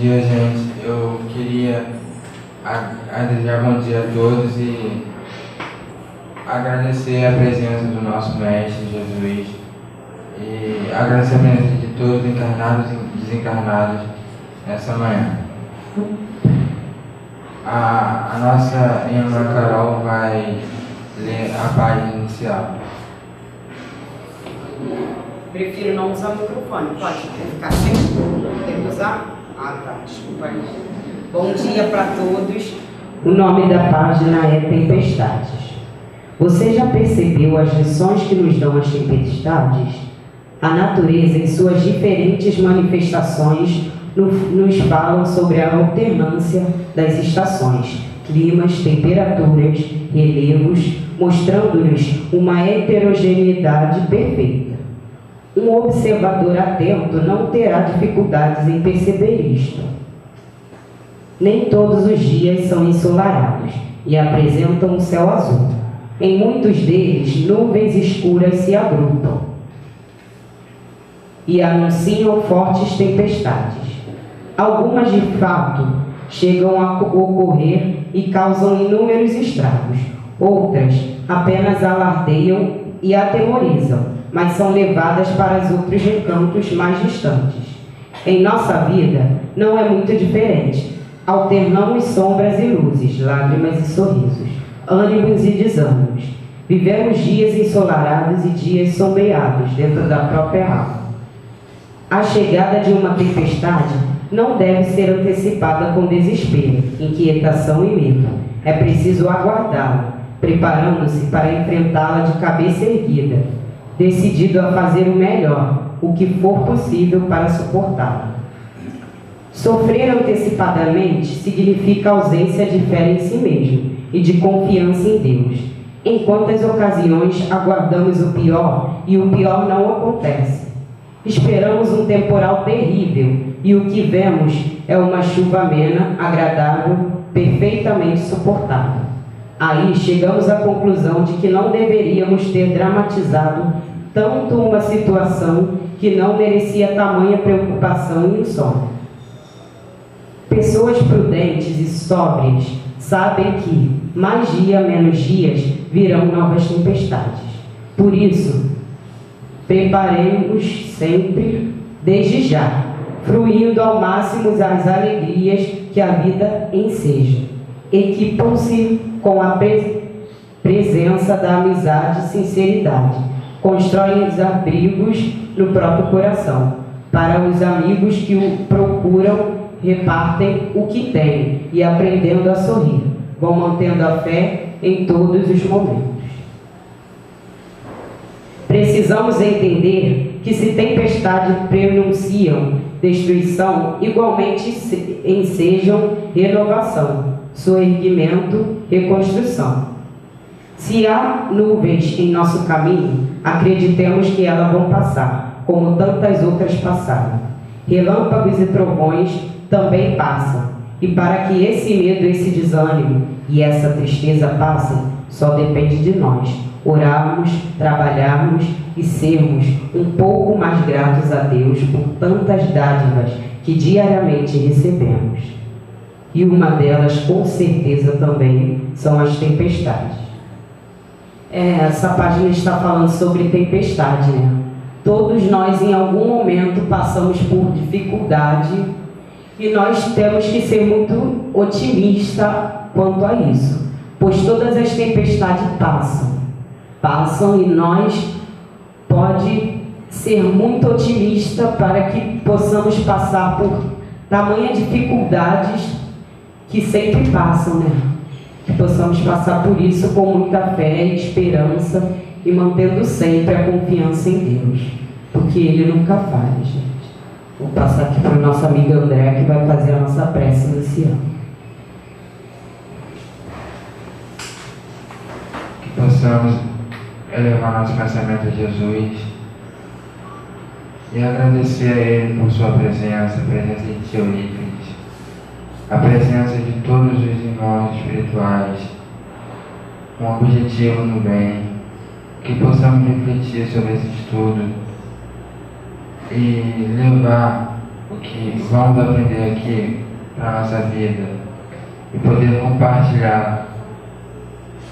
dia, gente. Eu queria desejar bom dia a todos e agradecer a presença do nosso Mestre Jesus e agradecer a presença de todos, encarnados e desencarnados, nessa manhã. A nossa irmã Carol vai ler a página inicial. Prefiro não usar o microfone, pode ficar sem? Tem que usar? Ah, tá, desculpa aí. Bom dia para todos. O nome da página é Tempestades. Você já percebeu as lições que nos dão as tempestades? A natureza, em suas diferentes manifestações, nos falam sobre a alternância das estações, climas, temperaturas, relevos, mostrando-nos uma heterogeneidade perfeita. Um observador atento não terá dificuldades em perceber isto. Nem todos os dias são ensolarados e apresentam um céu azul. Em muitos deles, nuvens escuras se agrupam e anunciam fortes tempestades. Algumas, de fato, chegam a ocorrer e causam inúmeros estragos. Outras apenas alardeiam e atemorizam, mas são levadas para os outros recantos mais distantes. Em nossa vida, não é muito diferente. Alternamos sombras e luzes, lágrimas e sorrisos, ânimos e desânimos. Vivemos dias ensolarados e dias sombreados dentro da própria alma. A chegada de uma tempestade não deve ser antecipada com desespero, inquietação e medo. É preciso aguardá-la, preparando-se para enfrentá-la de cabeça erguida, decidido a fazer o melhor, o que for possível para suportá-la. Sofrer antecipadamente significa ausência de fé em si mesmo e de confiança em Deus. Em quantas ocasiões aguardamos o pior e o pior não acontece? Esperamos um temporal terrível e o que vemos é uma chuva amena, agradável, perfeitamente suportável. Aí chegamos à conclusão de que não deveríamos ter dramatizado tanto uma situação que não merecia tamanha preocupação e insônia. Pessoas prudentes e sóbrias sabem que, mais dia menos dias, virão novas tempestades. Por isso, preparemos sempre, desde já, fruindo ao máximo as alegrias que a vida enseja. Equipam-se com a presença da amizade e sinceridade. Constroem os abrigos no próprio coração. Para os amigos que o procuram, repartem o que têm e, aprendendo a sorrir, vão mantendo a fé em todos os momentos. Precisamos entender que se tempestades prenunciam destruição, igualmente ensejam renovação, soerguimento, reconstrução. Se há nuvens em nosso caminho, acreditemos que elas vão passar, como tantas outras passaram. Relâmpagos e trovões também passam, e para que esse medo, esse desânimo e essa tristeza passem, só depende de nós orarmos, trabalharmos e sermos um pouco mais gratos a Deus por tantas dádivas que diariamente recebemos. E uma delas, com certeza, também são as tempestades. Essa página está falando sobre tempestade, né? Todos nós, em algum momento, passamos por dificuldade e nós temos que ser muito otimistas quanto a isso, pois todas as tempestades passam e nós pode ser muito otimista para que possamos passar por tamanha dificuldades que sempre passam, né? Que possamos passar por isso com muita fé e esperança e mantendo sempre a confiança em Deus, porque Ele nunca falha, gente. Vou passar aqui para o nosso amigo André, que vai fazer a nossa prece nesse ano. Que possamos elevar nosso pensamento a Jesus e agradecer a Ele por sua presença, a presença de Eurípides, a presença de todos os irmãos espirituais, com objetivo no bem, que possamos refletir sobre esse estudo e levar o que vamos aprender aqui para a nossa vida e poder compartilhar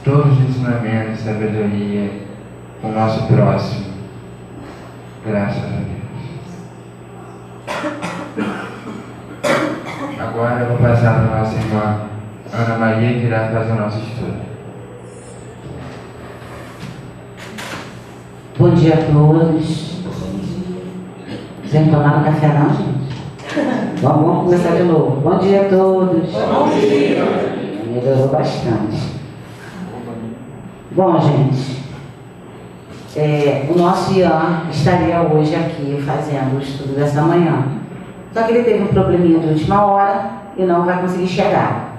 todos os ensinamentos e sabedoria com o nosso próximo. Graças a Deus. Agora eu vou passar para a nossa irmã Ana Maria, que irá fazer o nosso estudo. Bom dia a todos. Vocês não tomaram café não, gente? Vamos começar de novo. Bom dia a todos. Bom dia. Melhorou bastante. Bom, gente, o nosso Ian estaria hoje aqui fazendo o estudo dessa manhã. Só que ele teve um probleminha de última hora e não vai conseguir chegar.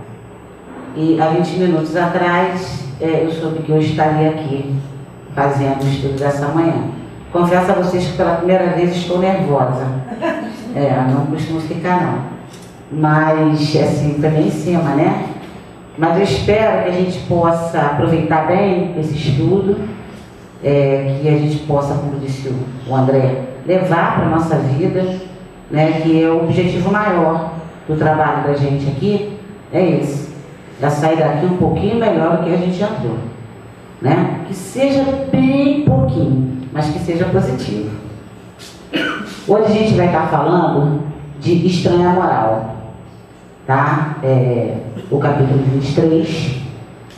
E há 20 minutos atrás, eu soube que eu estaria aqui fazendo o estudo dessa manhã. Confesso a vocês que pela primeira vez estou nervosa. Não costumo ficar não. Mas, assim, foi bem em cima, né? Mas eu espero que a gente possa aproveitar bem esse estudo, que a gente possa, como disse o André, levar para a nossa vida, né? Que é o objetivo maior do trabalho da gente aqui, é esse. É sair daqui um pouquinho melhor do que a gente entrou. Né? Que seja bem pouquinho, mas que seja positivo. Hoje a gente vai estar falando de estranha moral, tá? O capítulo 23,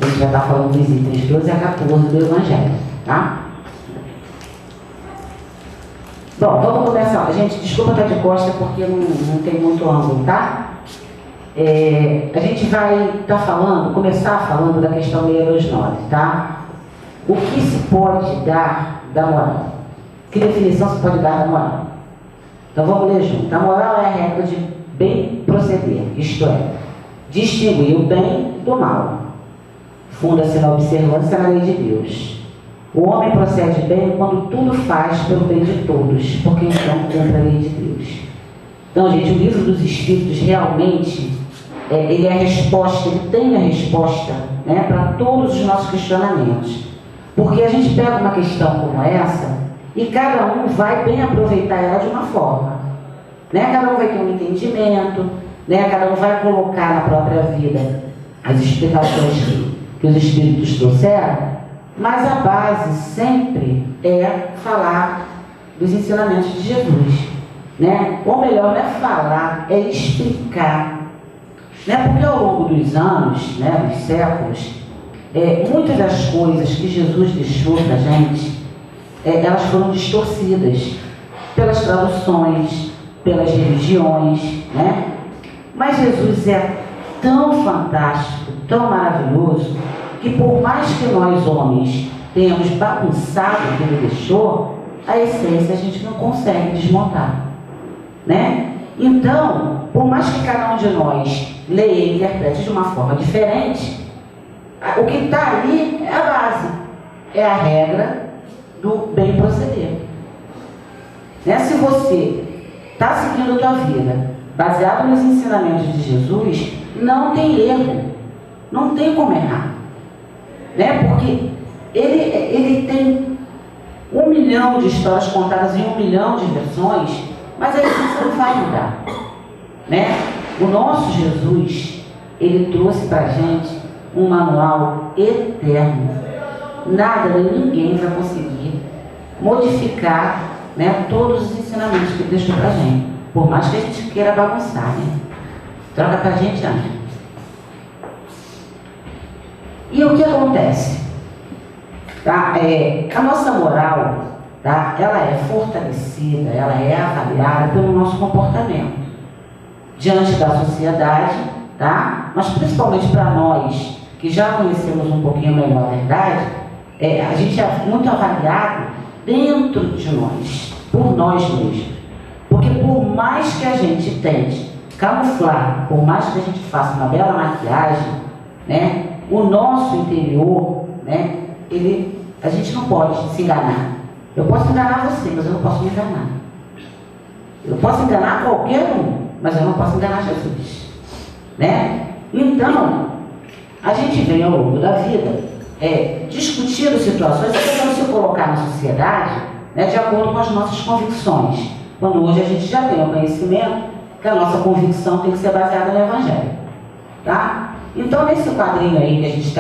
a gente vai estar falando dos itens 12 a 14 do Evangelho, tá? Bom, vamos começar. Gente, desculpa estar de costa porque não tem muito ângulo, tá? A gente vai começar falando da questão 629, tá? O que se pode dar da moral? Que definição se pode dar da moral? Então vamos ler junto. A moral é a regra de bem proceder, isto é, distinguir o bem do mal. Funda-se na observância da lei de Deus. O homem procede bem quando tudo faz pelo bem de todos, porque então cumpre a lei de Deus. Então, gente, o livro dos Espíritos realmente, ele é a resposta, ele tem a resposta, né, para todos os nossos questionamentos. Porque a gente pega uma questão como essa e cada um vai bem aproveitar ela de uma forma. Né? Cada um vai ter um entendimento, né? Cada um vai colocar na própria vida as explicações que os Espíritos trouxeram, mas a base sempre é falar dos ensinamentos de Jesus. Né? Ou melhor, não é falar, é explicar. Né? Porque ao longo dos anos, né, dos séculos, muitas das coisas que Jesus deixou para a gente, elas foram distorcidas pelas traduções, pelas religiões, né? Mas Jesus é tão fantástico, tão maravilhoso, que por mais que nós homens tenhamos bagunçado o que ele deixou, a essência a gente não consegue desmontar, né? Então, por mais que cada um de nós leia e interprete de uma forma diferente, o que está ali é a base, é a regra do bem proceder. Né? Se você está seguindo a tua vida baseado nos ensinamentos de Jesus, não tem erro, não tem como errar. Né? Porque ele tem 1 milhão de histórias contadas em 1 milhão de versões, mas a essência não vai mudar. Né? O nosso Jesus, ele trouxe para a gente um manual eterno. Nada, ninguém vai conseguir modificar, né, todos os ensinamentos que ele deixou para a gente. Por mais que a gente queira bagunçar, né? Troca para a gente, Ana. E o que acontece? Tá? A nossa moral, tá? Ela é fortalecida, ela é avaliada pelo nosso comportamento diante da sociedade, tá? Mas principalmente para nós que já conhecemos um pouquinho melhor a verdade, a gente é muito avaliado dentro de nós, por nós mesmos. Porque por mais que a gente tente camuflar, por mais que a gente faça uma bela maquiagem, né, o nosso interior, né, a gente não pode se enganar. Eu posso enganar você, mas eu não posso me enganar. Eu posso enganar qualquer um, mas eu não posso enganar Jesus. Né? Então, a gente vem ao longo da vida discutindo situações e tentando se colocar na sociedade, né, de acordo com as nossas convicções. Quando hoje a gente já tem o conhecimento que a nossa convicção tem que ser baseada no Evangelho. Tá? Então, nesse quadrinho aí que a gente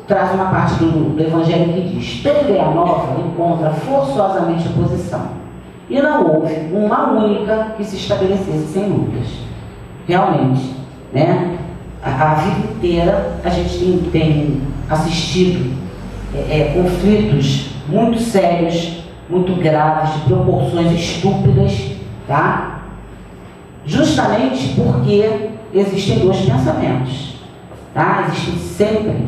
traz uma parte do Evangelho que diz: toda ideia nova encontra forçosamente oposição. E não houve uma única que se estabelecesse sem lutas. Realmente, né? A vida inteira a gente tem assistido conflitos muito sérios, muito graves, de proporções estúpidas, tá? Justamente porque existem dois pensamentos, tá? Existem sempre,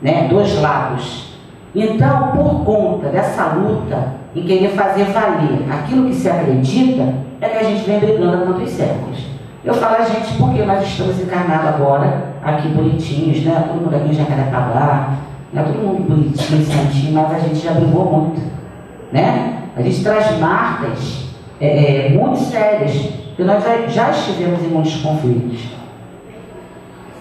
né, dois lados. Então, por conta dessa luta em querer fazer valer aquilo que se acredita, é que a gente vem brigando há tantos séculos. Eu falo a gente porque nós estamos encarnados agora, aqui bonitinhos, né? Todo mundo aqui já quer pagar, né? Todo mundo bonitinho, santinho, mas a gente já brigou muito, né? A gente traz marcas muito sérias, porque nós já estivemos em muitos conflitos.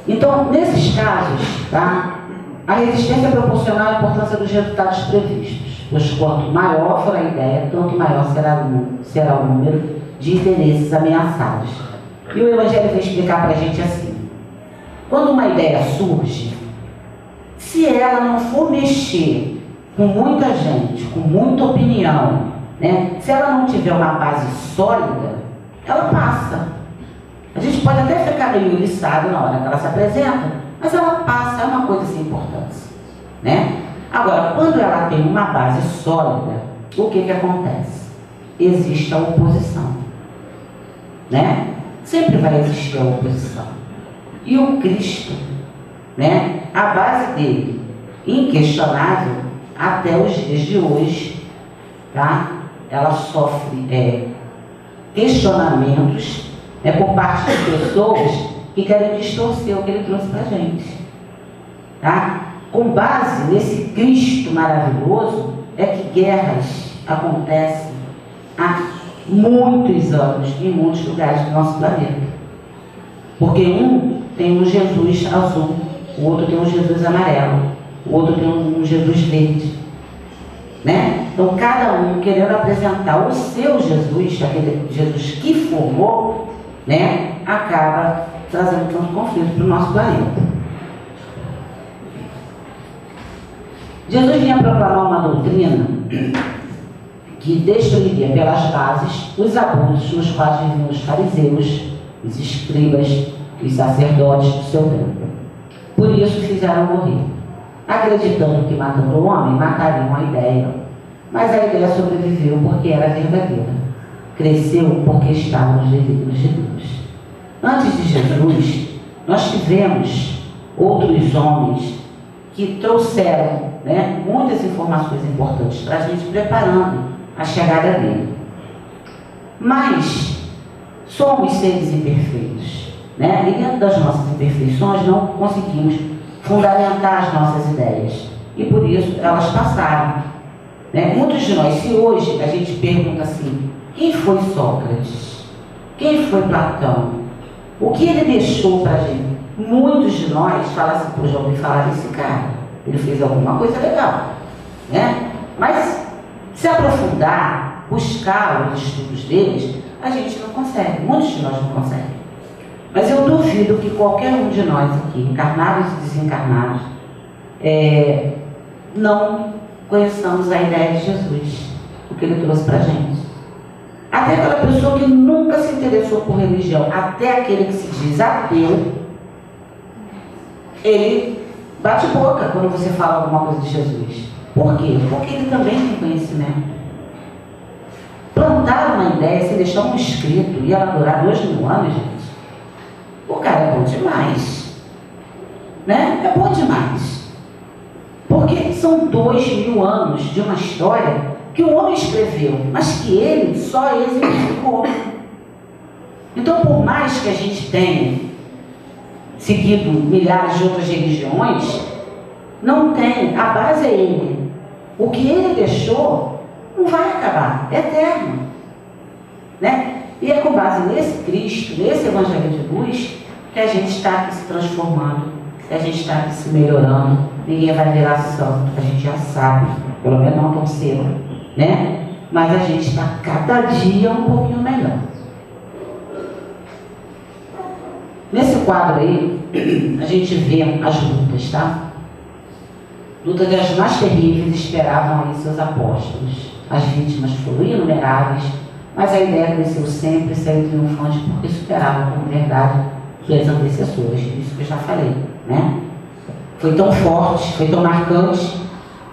Então, nesses casos, tá? A resistência é proporcional à importância dos resultados previstos, pois quanto maior for a ideia, tanto maior será o número de interesses ameaçados. E o Evangelho vai explicar para a gente assim: quando uma ideia surge, se ela não for mexer com muita gente, com muita opinião, né? Se ela não tiver uma base sólida, ela passa. A gente pode até ficar meio iliçado na hora que ela se apresenta, mas ela passa, é uma coisa sem importância, né? Agora, quando ela tem uma base sólida, o que acontece? Existe a oposição, né? Sempre vai existir a oposição. E o Cristo, né? A base dele, inquestionável, até os dias de hoje, tá? Ela sofre questionamentos, né, por parte de pessoas que querem distorcer o que ele trouxe para a gente. Tá? Com base nesse Cristo maravilhoso, é que guerras acontecem há muitos anos em muitos lugares do nosso planeta. Porque um tem um Jesus azul, o outro tem um Jesus amarelo, o outro tem um Jesus verde. Né? Então, cada um querendo apresentar o seu Jesus, aquele Jesus que formou, né, acaba trazendo tanto conflito para o nosso planeta. Jesus vinha proclamar uma doutrina que destruiria pelas bases os abusos nos quais viviam os fariseus, os escribas, os sacerdotes do seu tempo. Por isso fizeram morrer, acreditando que matando o homem matariam a ideia. Mas a ideia sobreviveu porque era verdadeira. Cresceu porque estava nos desígnios de Deus. Antes de Jesus, nós tivemos outros homens que trouxeram, né, muitas informações importantes para a gente, preparando a chegada dele. Mas somos seres imperfeitos, né? E dentro das nossas imperfeições não conseguimos fundamentar as nossas ideias. E por isso elas passaram. Né? Muitos de nós, se hoje a gente pergunta assim: quem foi Sócrates? Quem foi Platão? O que ele deixou para a gente? Muitos de nós falam assim: pô, já ouvi falar desse cara, ele fez alguma coisa legal, né? Mas se aprofundar, buscar os estudos deles, a gente não consegue, muitos de nós não conseguem. Mas eu duvido que qualquer um de nós aqui, encarnados e desencarnados, não conheçamos a ideia de Jesus, o que ele trouxe para a gente. Até aquela pessoa que nunca se interessou por religião, até aquele que se diz ateu, ele bate boca quando você fala alguma coisa de Jesus. Por quê? Porque ele também tem conhecimento. Plantar uma ideia sem deixar um escrito e ela durar 2000 anos, gente, o cara é bom demais, né? É bom demais. Porque são 2000 anos de uma história que o homem escreveu, mas que ele só exemplificou. Então, por mais que a gente tenha seguido milhares de outras religiões, não tem, a base é ele. O que ele deixou não vai acabar, é eterno, né? E é com base nesse Cristo, nesse Evangelho de luz, que a gente está aqui se transformando, que a gente está aqui se melhorando. Ninguém vai virar santo, a gente já sabe, pelo menos não tão cedo, né? Mas a gente está cada dia um pouquinho melhor. Nesse quadro aí, a gente vê as lutas, tá? Lutas das mais terríveis esperavam aí seus apóstolos. As vítimas foram inumeráveis, mas a ideia cresceu sempre e saiu triunfante porque superavam com verdade suas antecessoras. Isso que eu já falei, né? Foi tão forte, foi tão marcante,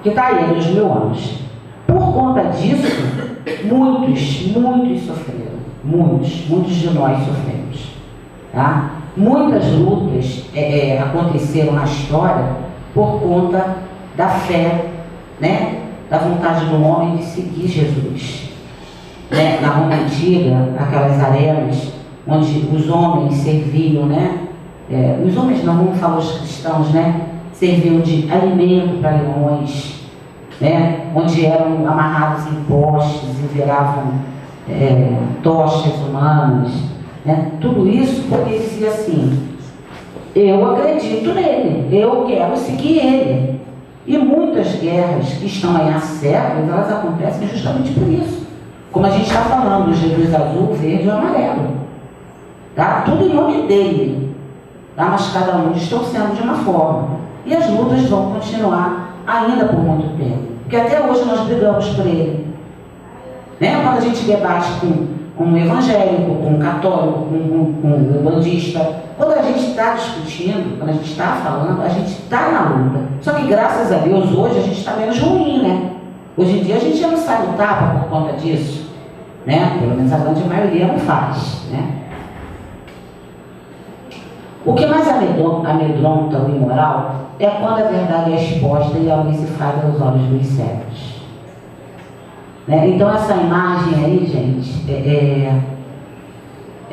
que está aí há 2000 anos. Por conta disso, muitos sofreram. Muitos de nós sofremos. Tá? Muitas lutas aconteceram na história por conta da fé, né? Da vontade do homem de seguir Jesus. Né? Na Roma Antiga, aquelas arenas onde os homens serviam, né? Os homens não, vamos falar os cristãos, né? Serviam de alimento para leões, né? Onde eram amarrados em postes e viravam tochas humanas, né? Tudo isso porque ele dizia assim: eu acredito nele, eu quero seguir ele. E muitas guerras que estão aí há séculos, elas acontecem justamente por isso. Como a gente está falando, Jesus azul, verde e amarelo. Tá? Tudo em nome dele. Tá? Mas cada um distorcendo de uma forma. E as lutas vão continuar ainda por muito tempo. Porque até hoje nós brigamos por ele. Né? Quando a gente debate com um evangélico, com um católico, com um bandista, quando a gente está discutindo, quando a gente está falando, a gente está na luta. Só que graças a Deus hoje a gente está menos ruim, né? Hoje em dia a gente já não sai no tapa por conta disso, né? Pelo menos a grande maioria não faz, né? O que mais amedronta o imoral é quando a verdade é exposta e a luz se faz aos olhos dos cegos. Né? Então essa imagem aí, gente, é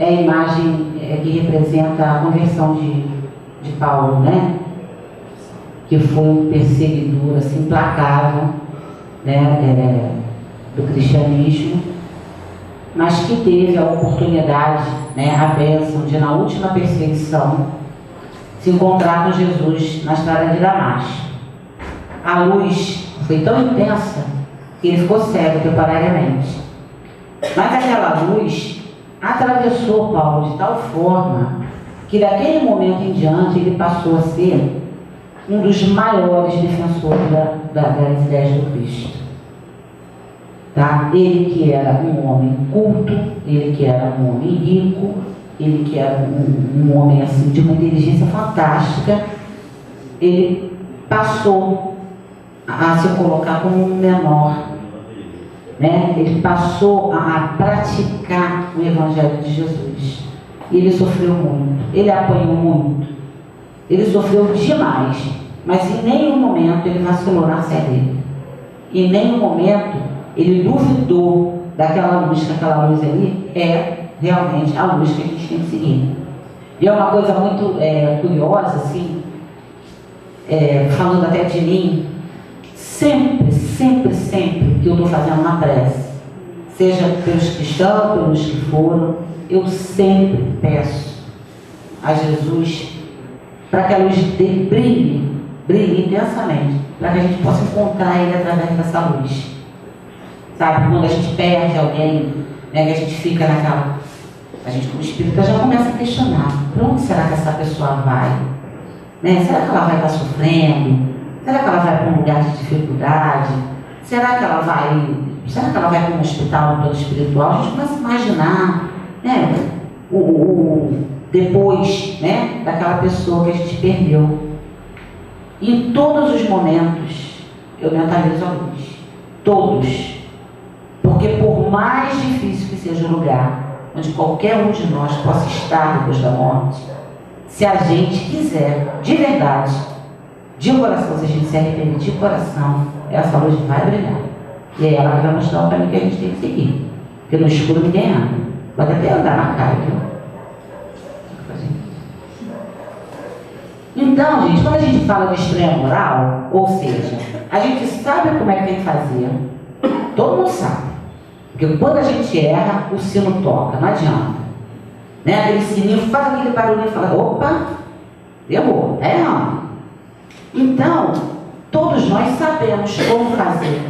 a imagem que representa a conversão de Paulo, né? Que foi um perseguidor assim, implacável, né? Do cristianismo, mas que teve a oportunidade, né? A bênção de, na última perseguição, se encontrar com Jesus na estrada de Damasco. A luz foi tão intensa que ele ficou cego temporariamente. Mas aquela luz atravessou Paulo de tal forma que daquele momento em diante ele passou a ser um dos maiores defensores das ideias do Cristo. Tá? Ele que era um homem culto, ele que era um homem rico, ele que era um homem assim, de uma inteligência fantástica, ele passou a se colocar como um menor. Né? Ele passou a praticar o Evangelho de Jesus. E ele sofreu muito, ele apanhou muito, ele sofreu demais, mas em nenhum momento ele vacilou na fé dele. Em nenhum momento ele duvidou daquela luz, que aquela luz ali é realmente a luz que a gente tem que seguir. E é uma coisa muito curiosa, assim, falando até de mim, sempre que eu estou fazendo uma prece, seja pelos cristãos, pelos que foram, eu sempre peço a Jesus para que a luz dele brilhe intensamente, para que a gente possa encontrar ele através dessa luz. Sabe, quando a gente perde alguém, né, que a gente fica naquela... A gente, como espírita, já começa a questionar: para onde será que essa pessoa vai? Né? Será que ela vai estar sofrendo? Será que ela vai para um lugar de dificuldade? Será que ela vai para um hospital no plano espiritual? A gente começa a imaginar, né, depois, né, daquela pessoa que a gente perdeu. E em todos os momentos eu mentalizo a luz. Todos. Porque por mais difícil que seja o lugar onde qualquer um de nós possa estar depois da morte, se a gente quiser, de verdade, de coração, se a gente se arrepender de coração, essa luz vai brilhar. E é ela que vai mostrar o caminho que a gente tem que seguir. Porque no escuro ninguém anda. Pode até andar na cara, viu? Então, gente, quando a gente fala de estranha moral, ou seja, a gente sabe como é que tem que fazer. Todo mundo sabe. Porque quando a gente erra, o sino toca, não adianta. Né? Aquele sininho faz aquele barulho e fala: opa, errou, tá errando. Então, todos nós sabemos como fazer,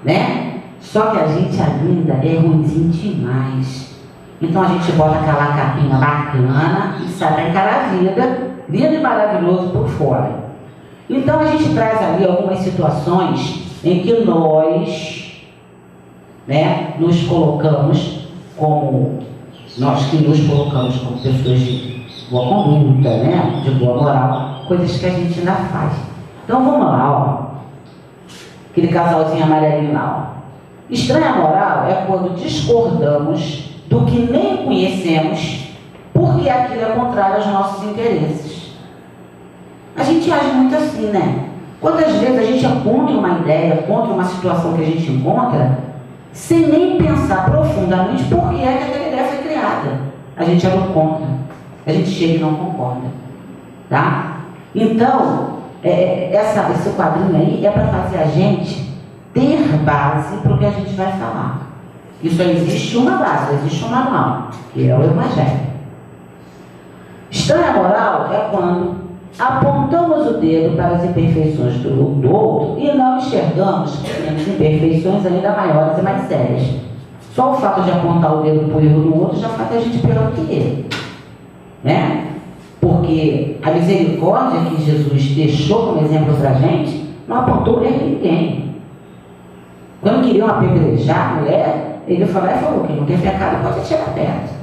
né? Só que a gente ainda é ruimzinho demais. Então a gente bota aquela capinha bacana e sai para encarar a vida, lindo e maravilhoso por fora. Então a gente traz ali algumas situações em que nós, né, nos colocamos como, nós que nos colocamos como pessoas de boa conduta, né, de boa moral, coisas que a gente ainda faz. Então vamos lá, ó. Aquele casalzinho amarelinho lá, ó. Estranha moral é quando discordamos do que nem conhecemos porque aquilo é contrário aos nossos interesses. A gente age muito assim, né? Quantas vezes a gente encontra uma ideia, contra uma situação que a gente encontra, sem nem pensar profundamente por que é que aquela ideia foi criada. A gente age contra. A gente chega e não concorda. Tá? Então, esse quadrinho aí é para fazer a gente ter base para o que a gente vai falar. E só existe uma base, existe um manual, que é o Evangelho. Estranha moral é quando apontamos o dedo para as imperfeições do outro e não enxergamos que temos imperfeições ainda maiores e mais sérias. Só o fato de apontar o dedo para o erro do outro já faz a gente pior que ele. Né? Porque a misericórdia que Jesus deixou como exemplo para a gente não apontou o erro de ninguém. Quando queriam apedrejar a mulher, ele falou que não tem pecado pode chegar perto.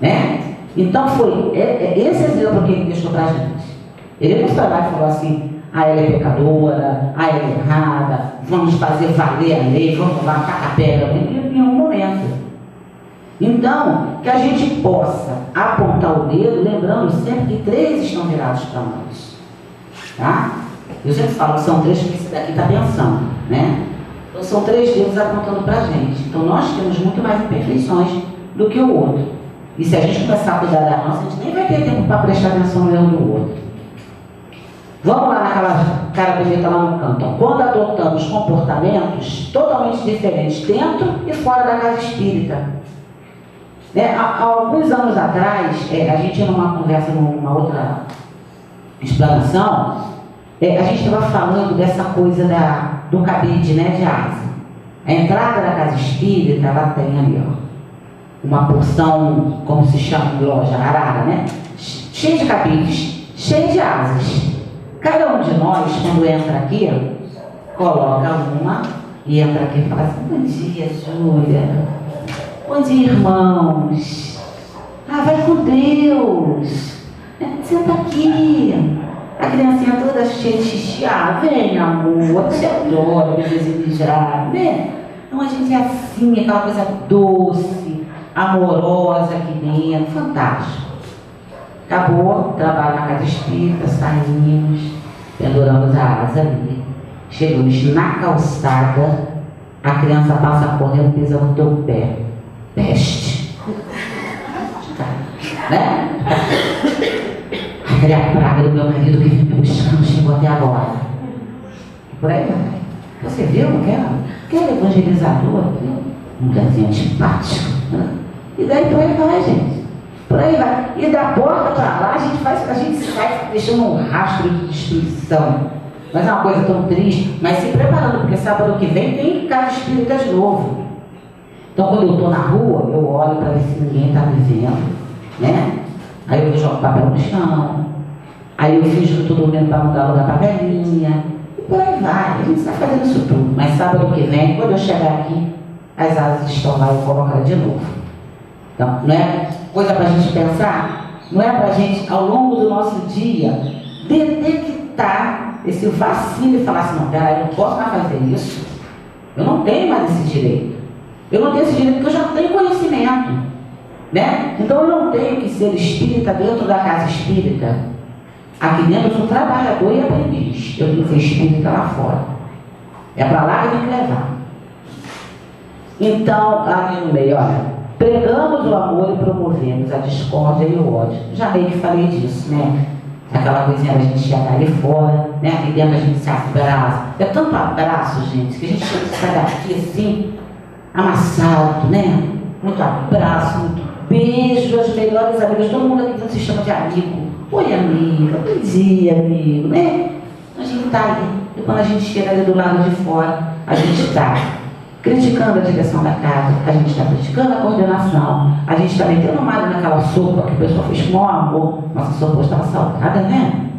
Né? Então foi esse exemplo que ele deixou para a gente. Ele não foi lá e falou assim, ela é pecadora, ela é errada, vamos fazer valer a lei, vamos lá tacar pedra, em nenhum momento. Então, que a gente possa apontar o dedo, lembrando sempre que 3 estão virados para nós. Tá? Eu sempre falo que são 3 que esse daqui está pensando, né? Então são 3 dedos apontando para a gente. Então nós temos muito mais imperfeições do que o outro. E se a gente começar a cuidar da nossa, a gente nem vai ter tempo para prestar atenção no erro do outro. Vamos lá naquela cara bonita lá no canto. Quando adotamos comportamentos totalmente diferentes dentro e fora da casa espírita. Né? Há alguns anos atrás, a gente numa conversa, numa outra explanação, a gente estava falando dessa coisa do cabide, né, de asa. A entrada da casa espírita, ela tem ali, ó, uma porção, como se chama em loja, arara, né? Cheia de cabides, cheia de asas. Cada um de nós, quando entra aqui, coloca uma e entra aqui e fala assim, bom dia, Júlia. Bom dia, irmãos. Vai com Deus. Senta aqui. A criancinha toda cheia de xixi. Vem, amor. Você adora me desejar, né? Então a gente é assim, aquela coisa doce, amorosa aqui dentro. Fantástico. Acabou o trabalho na casa espírita, saímos, penduramos a asa ali. Chegamos na calçada, a criança passa correndo, pisa no teu pé. Peste. Né? Aquela é a praga do meu marido que vem me buscando, chegou até agora. Por aí vai. Você viu aquele evangelizador aqui? Um desenho antipático. Né? E daí por aí vai, gente. Por aí vai. E da porta para lá, a gente sai deixando um rastro de destruição. Mas é uma coisa tão triste. Mas se preparando, porque sábado que vem tem casa espírita de novo. Então, quando eu estou na rua, eu olho para ver se ninguém está me vendo, né? Aí eu jogo papel no chão, aí eu finjo que estou dormindo para não dar lugar para a velhinha, e por aí vai. A gente está fazendo isso tudo. Mas sábado que vem, quando eu chegar aqui, as asas estão lá e eu coloco ela de novo. Então, não é coisa para a gente pensar? Não é para a gente, ao longo do nosso dia, detectar esse vacilo e falar assim, não, peraí, eu não posso mais fazer isso. Eu não tenho mais esse direito. Eu não tenho esse direito porque eu já tenho conhecimento, né? Então eu não tenho que ser espírita dentro da casa espírita. Aqui dentro eu sou trabalhador e aprendiz. Eu tenho que ser espírita lá fora. É para lá que eu tenho que levar. Então, ali no meio, olha, pregamos o amor e promovemos a discórdia e o ódio. Já meio que falei disso, né? Aquela coisinha da gente chegar ali fora, né? Aqui dentro a gente se abraça. É tanto abraço, gente, que a gente sai daqui assim, amassado, né? Muito abraço, muito beijo, as melhores amigas, todo mundo aqui se chama de amigo. Oi, amiga, bom dia, amigo, né? A gente tá ali. E quando a gente chega ali do lado de fora, a gente tá criticando a direção da casa, a gente está criticando a coordenação, a gente está metendo malho naquela sopa que o pessoal fez com o maior amor. Nossa sopa hoje estava salgada, né?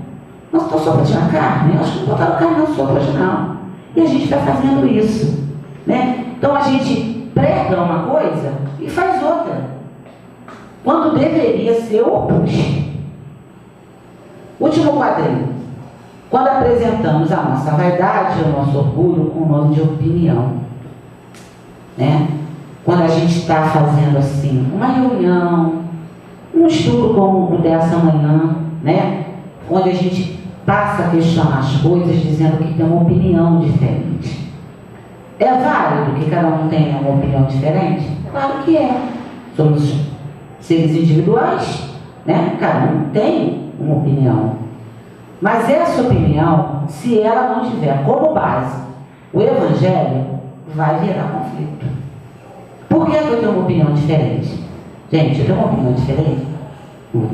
Nossa sopa tinha carne, acho que não botaram carne na sopa hoje não. E a gente está fazendo isso, né? Então a gente prega uma coisa e faz outra, quando deveria ser o oposto. Último quadrinho. Quando apresentamos a nossa vaidade, o nosso orgulho com o nome de opinião, né? Quando a gente está fazendo assim, uma reunião, um estudo como o dessa manhã, né? Onde a gente passa a questionar as coisas dizendo que tem uma opinião diferente. É válido que cada um tenha uma opinião diferente? Claro que é. Somos seres individuais, né? Cada um tem uma opinião. Mas essa opinião, se ela não tiver como base o Evangelho, vai virar conflito. Por que eu tenho uma opinião diferente? Gente, eu tenho uma opinião diferente?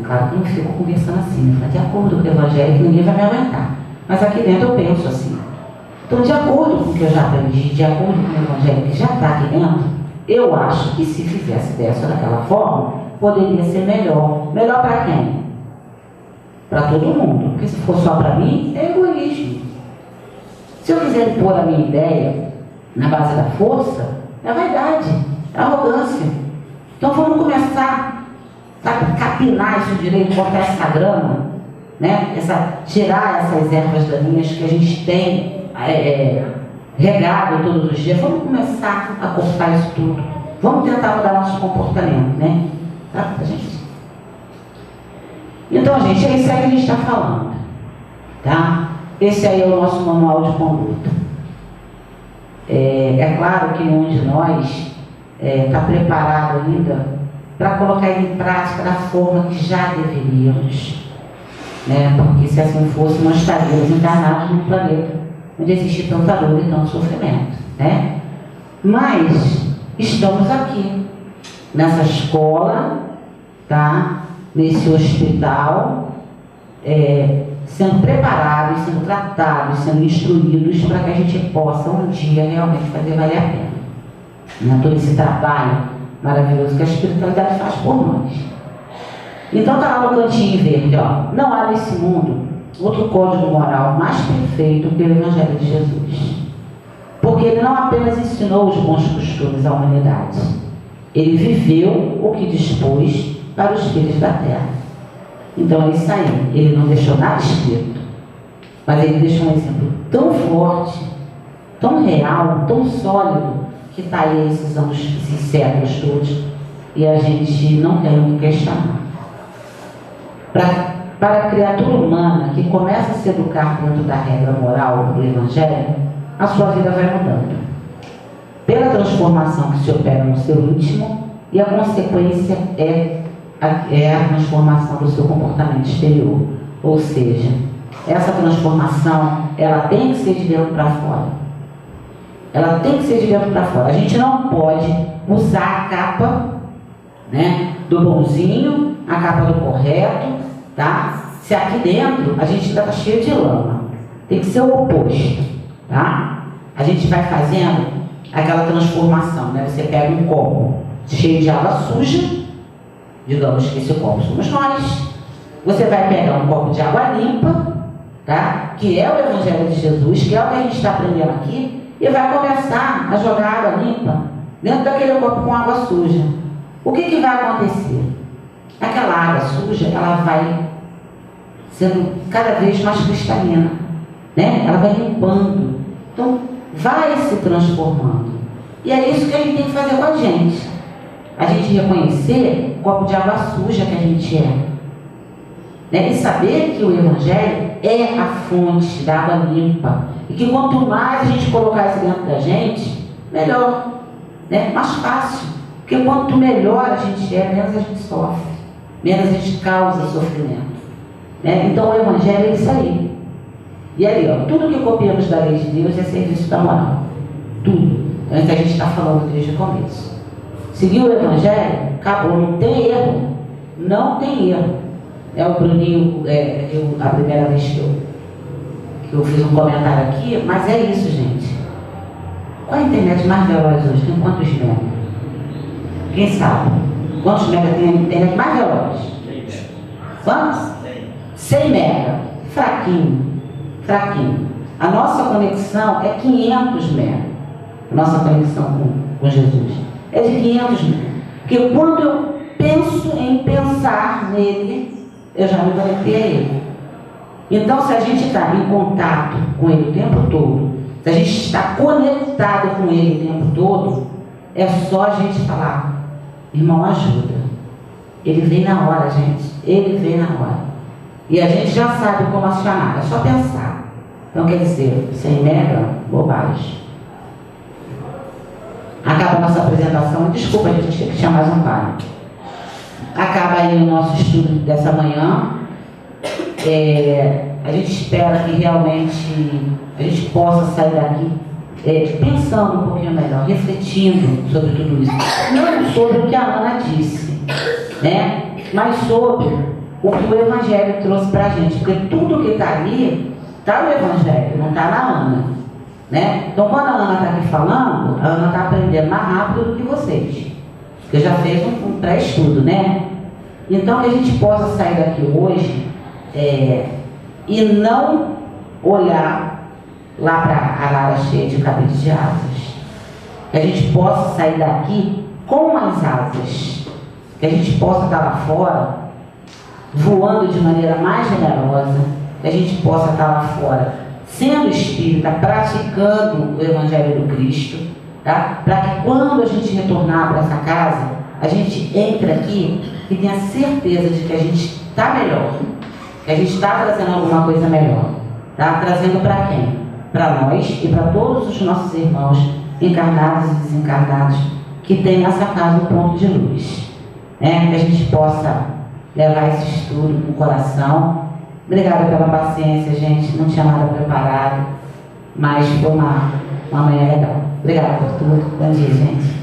Claro que eu não fico conversando assim, né? De acordo com o Evangelho, que ninguém vai me aguentar. Mas aqui dentro eu penso assim. Então, de acordo com o que eu já aprendi, de acordo com o Evangelho que já está aqui dentro, eu acho que se fizesse dessa ou daquela forma, poderia ser melhor. Melhor para quem? Para todo mundo. Porque se for só para mim, é egoísmo. Se eu quiser impor a minha ideia na base da força, é vaidade, é arrogância. Então vamos começar a capinar isso direito, cortar essa grama, né? Tirar essas ervas daninhas que a gente tem regado todos os dias. Vamos começar a cortar isso tudo. Vamos tentar mudar nosso comportamento, né? Tá, gente? Então, gente, é isso aí que a gente está falando, tá? Esse aí é o nosso manual de conduta. É claro que nenhum de nós está preparado ainda para colocar ele em prática da forma que já deveríamos, né? Porque se assim fosse, nós estaríamos encarnados num planeta onde existe tanta dor e tanto sofrimento, né? Mas estamos aqui, nessa escola, tá? Nesse hospital, sendo preparados, sendo tratados, sendo instruídos para que a gente possa um dia realmente fazer valer a pena, né? Todo esse trabalho maravilhoso que a espiritualidade faz por nós. Então está lá no cantinho verde, ó. Não há nesse mundo outro código moral mais perfeito que o Evangelho de Jesus, porque ele não apenas ensinou os bons costumes à humanidade, ele viveu o que dispôs para os filhos da terra. Então é isso aí, ele não deixou nada escrito, mas ele deixou um exemplo tão forte, tão real, tão sólido, que está aí esses anos, esses séculos todos, e a gente não tem o que questionar. Para a criatura humana que começa a se educar dentro da regra moral do Evangelho, a sua vida vai mudando. Pela transformação que se opera no seu íntimo, e a consequência é a transformação do seu comportamento exterior. Ou seja, essa transformação, ela tem que ser de dentro para fora. Ela tem que ser de dentro para fora. A gente não pode usar a capa, né, do bonzinho, a capa do correto, tá? Se aqui dentro a gente ainda está cheio de lama. Tem que ser o oposto, tá? A gente vai fazendo aquela transformação, né? Você pega um copo cheio de água suja, digamos que esse copo somos nós. Você vai pegar um copo de água limpa, tá? Que é o Evangelho de Jesus, que é o que a gente está aprendendo aqui, e vai começar a jogar água limpa dentro daquele copo com água suja. O que vai acontecer? Aquela água suja, ela vai sendo cada vez mais cristalina, né? Ela vai limpando. Então, vai se transformando. E é isso que a gente tem que fazer com a gente. A gente reconhecer o copo de água suja que a gente é, né? E saber que o Evangelho é a fonte da água limpa. E que quanto mais a gente colocar isso dentro da gente, melhor, né? Mais fácil. Porque quanto melhor a gente é, menos a gente sofre, menos a gente causa sofrimento, né? Então o Evangelho é isso aí. E aí, ó, tudo que copiamos da lei de Deus é serviço da moral. Tudo. É o que a gente está falando desde o começo. Seguir o Evangelho, acabou, não tem erro. Não tem erro. O Bruninho, a primeira vez que eu fiz um comentário aqui, mas é isso, gente. Qual é a internet mais veloz hoje? Tem quantos mega? Quem sabe? Quantos mega tem a internet mais veloz? Quantos? 100 mega. Fraquinho. Fraquinho. A nossa conexão é 500 mega. A nossa conexão com Jesus é de 500 mega. Porque quando eu penso em pensar nele, eu já me conectei a ele. Então, se a gente está em contato com ele o tempo todo, se a gente está conectado com ele o tempo todo, é só a gente falar: irmão, ajuda. Ele vem na hora, gente. Ele vem na hora. E a gente já sabe como acionar, é só pensar. Então, quer dizer, 100 mega, bobagem. Acaba a nossa apresentação. Desculpa, a gente tinha mais um par. Acaba aí o nosso estudo dessa manhã. A gente espera que realmente a gente possa sair daqui pensando um pouquinho melhor, refletindo sobre tudo isso. Não sobre o que a Ana disse, né? Mas sobre o que o Evangelho trouxe para a gente. Porque tudo que está ali está no Evangelho, não está na Ana, né? Então, quando a Ana está aqui falando, a Ana está aprendendo mais rápido do que vocês, porque já fez um pré-estudo, né? Então, que a gente possa sair daqui hoje e não olhar lá para a arara cheia de cabelos de asas. Que a gente possa sair daqui com as asas. Que a gente possa estar lá fora voando de maneira mais generosa. Que a gente possa estar lá fora sendo espírita, praticando o Evangelho do Cristo, tá? Para que quando a gente retornar para essa casa, a gente entre aqui e tenha certeza de que a gente está melhor. Que a gente está trazendo alguma coisa melhor. Tá? Trazendo para quem? Para nós e para todos os nossos irmãos, encarnados e desencarnados, que tem nessa casa um ponto de luz. Né? Que a gente possa levar esse estudo com o coração. Obrigada pela paciência, gente. Não tinha nada preparado, mas foi uma manhã legal. Obrigada por tudo. Bom dia, gente.